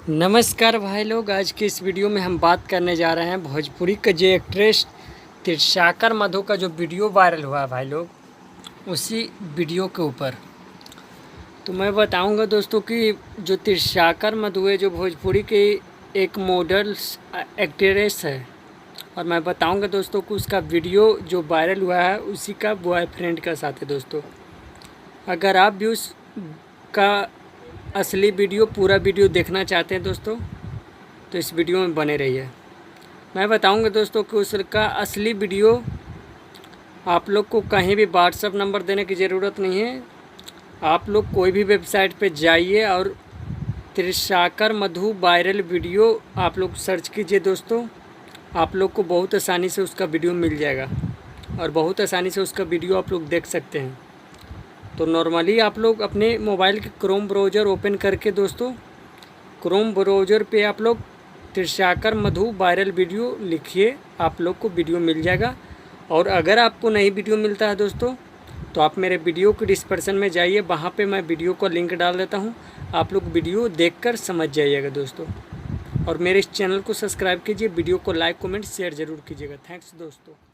नमस्कार भाई लोग, आज की इस वीडियो में हम बात करने जा रहे हैं भोजपुरी के जो एक्ट्रेस त्रिशाकर मधु का जो वीडियो वायरल हुआ है भाई लोग, उसी वीडियो के ऊपर। तो मैं बताऊंगा दोस्तों कि जो त्रिशाकर मधु है, जो भोजपुरी की एक मॉडल्स एक्ट्रेस है, और मैं बताऊंगा दोस्तों कि उसका वीडियो जो वायरल हुआ है उसी का बॉयफ्रेंड का साथ है। दोस्तों, अगर आप भी उसका असली वीडियो पूरा वीडियो देखना चाहते हैं दोस्तों, तो इस वीडियो में बने रहिए। मैं बताऊंगा दोस्तों कि उसका असली वीडियो आप लोग को कहीं भी व्हाट्सअप नंबर देने की ज़रूरत नहीं है। आप लोग कोई भी वेबसाइट पे जाइए और त्रिशाकर मधु वायरल वीडियो आप लोग सर्च कीजिए दोस्तों। आप लोग को बहुत आसानी से उसका वीडियो मिल जाएगा और बहुत आसानी से उसका वीडियो आप लोग देख सकते हैं। तो नॉर्मली आप लोग अपने मोबाइल के क्रोम ब्राउज़र ओपन करके दोस्तों, क्रोम ब्राउज़र पे आप लोग त्रिशाकर मधु वायरल वीडियो लिखिए, आप लोग को वीडियो मिल जाएगा। और अगर आपको नहीं वीडियो मिलता है दोस्तों, तो आप मेरे वीडियो के डिस्क्रिप्शन में जाइए, वहाँ पे मैं वीडियो का लिंक डाल देता हूँ। आप लोग वीडियो देखकर समझ जाइएगा दोस्तों। और मेरे इस चैनल को सब्सक्राइब कीजिए, वीडियो को लाइक कमेंट शेयर ज़रूर कीजिएगा। थैंक्स दोस्तों।